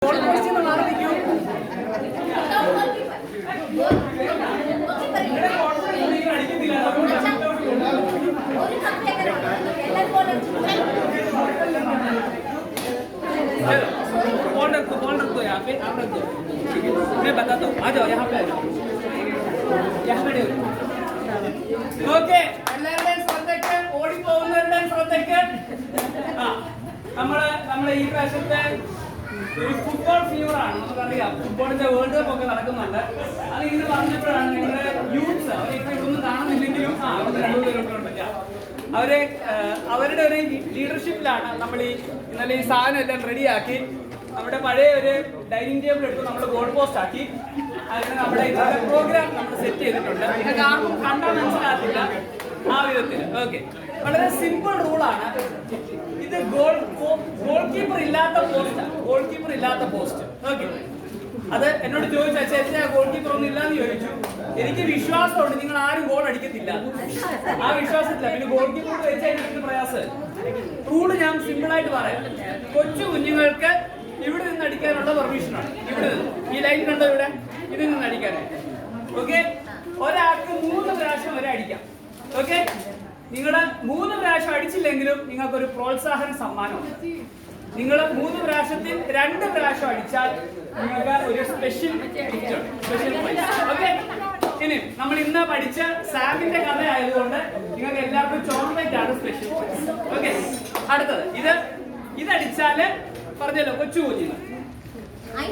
मैं बताता हूँ, आ जाओ यहाँ पे, यहाँ पे ഓക്കെ എല്ലാവരുടെയും ശ്രദ്ധയ്ക്ക് ഓടിപ്പോകുന്നവരുടെയും ശ്രദ്ധയ്ക്ക് നമ്മളെ ഈ പ്രാവശ്യത്തെ ഒരു ഫുട്ബോൾ ഫീവറാണ്. നമുക്കറിയാം ഫുട്ബോളിന്റെ വേൾഡ് കപ്പ് ഒക്കെ നടക്കുന്നുണ്ട്. അത് ഇങ്ങനെ പറഞ്ഞപ്പോഴാണ് നിങ്ങളുടെ യൂത്ത്സ് അവരിപ്പോൾ ഇതൊന്നും കാണുന്നില്ലെങ്കിലും അവരുടെ ഒരു ലീഡർഷിപ്പിലാണ് നമ്മൾ ഇന്നലെ ഈ സാധനം എല്ലാം റെഡിയാക്കി നമ്മുടെ പഴയ ഒരു ഡൈനിങ് ടേബിൾ എടുത്ത് നമ്മൾ ഗോൾ പോസ്റ്റ് ആക്കി അതിന് നമ്മുടെ പ്രോഗ്രാം നമ്മൾ സെറ്റ് ചെയ്തിട്ടുണ്ട്. നിങ്ങൾക്ക് ആർക്കും കണ്ടാൽ മനസ്സിലാക്കില്ല ആ വിധത്തിൽ. ഓക്കെ, വളരെ സിമ്പിൾ റൂളാണ് ഇത്. ഗോൾ കീപ്പർ ഇല്ലാത്ത പോസ്റ്റ്. ഓക്കെ, അത് എന്നോട് ചോദിച്ചാൽ ചേച്ചി ഗോൾ കീപ്പർ ഒന്നും ഇല്ലാന്ന് ചോദിച്ചു. എനിക്ക് വിശ്വാസമുണ്ട് നിങ്ങൾ ആരും ഗോൾ അടിക്കത്തില്ല. ആ വിശ്വാസത്തില്ല. പിന്നെ ഗോൾ കീപ്പർ വെച്ചാൽ പ്രയാസം. റൂള് ഞാൻ സിമ്പിൾ ആയിട്ട് പറയാം. കൊച്ചു കുഞ്ഞുങ്ങൾക്ക് ഇവിടെ നിന്ന് അടിക്കാനുള്ള പെർമിഷനാണ്. ഇവിടെ നിന്ന് ഈ ലൈൻ കണ്ടോ, ഇവിടെ ഇതിൽ നിന്ന് അടിക്കാനായിട്ട്. ഓക്കെ, ഒരാൾക്ക് 3 പ്രാവശ്യം വരെ അടിക്കാം. ഓക്കെ, നിങ്ങളുടെ 3 പ്രാവശ്യം അടിച്ചില്ലെങ്കിലും നിങ്ങൾക്കൊരു പ്രോത്സാഹന സമ്മാനമാണ്. നിങ്ങൾ 3 പ്രാവശ്യത്തിൽ 2 പ്രാവശ്യം അടിച്ചാൽ നിങ്ങൾക്ക് ഒരു സ്പെഷ്യൽ പ്രൈസ്. ഓക്കെ, ഇനി നമ്മൾ ഇന്ന് പഠിച്ച സാമിന്റെ കഥ ആയതുകൊണ്ട് നിങ്ങൾക്ക് എല്ലാവർക്കും ചോക്ലേറ്റ് ആണ് സ്പെഷ്യൽ പ്രൈസ്. ഓക്കെ, അടുത്തത് ഇതടിച്ചാല് പറഞ്ഞല്ലോ കൊച്ചു കുഞ്ഞുങ്ങൾ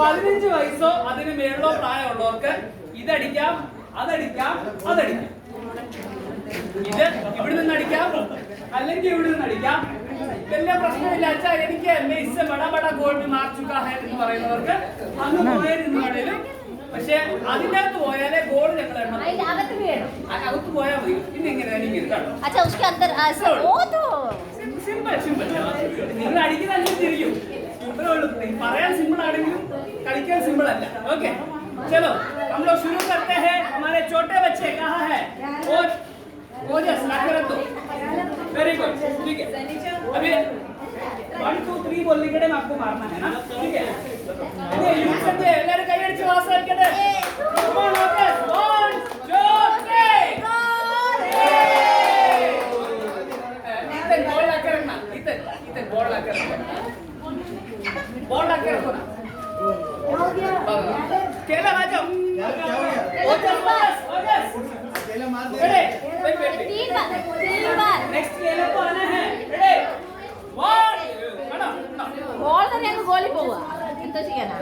15 വയസ്സോ അതിന് മേളിലോ പ്രായമുള്ളവർക്ക് ഇതടിക്കാം, അതടിക്കാം. ഇത് ഇവിടെ നിന്ന് അടിക്കാം, അല്ലെങ്കിൽ ഇവിടെ നിന്ന് അടിക്കാം. വലിയ പ്രശ്നമില്ല. അച്ഛാ എനിക്ക് ഗോൾഡ് എന്ന് പറയുന്നവർക്ക് അന്ന് പോയാലും വേണേലും. പക്ഷെ അതിനകത്ത് പോയാലേ ഗോൾ ഞങ്ങൾ അകത്ത് പോയാൽ മതി. പിന്നെ ഇങ്ങനെ സിമ്പിൾ. നിങ്ങൾ അടിക്കുന്ന അനുസരിച്ചിരിക്കും. പറയാൻ सिंपल आണെങ്കിലും കളിക്കാൻ सिंपल അല്ല. ओके, चलो हम लोग शुरू करते हैं. हमारे छोटे बच्चे कहाँ हैं? और ओजस लाकर रख दो. वेरी गुड, ठीक है. अभी 1 2 3 बोलने के टाइम आपको मारना है ना, ठीक है. ये यूज करते हैं. എല്ലാവരും കൈ അടിച്ച് വാസ് ആക്കട്ടെ. Come on, okay. 1 2 3 इतने बॉल लाकर रखना. इतने बॉल लाकर रखना. बॉल लाके रखो ना. केला आ जाओ. ओजस केला मार दे. रेडी, तीन बार नेक्स्ट केला को आना है. रेडी 1 बॉल तो देखो गोली പോവാ. എന്താ ചെയ്യാനാ?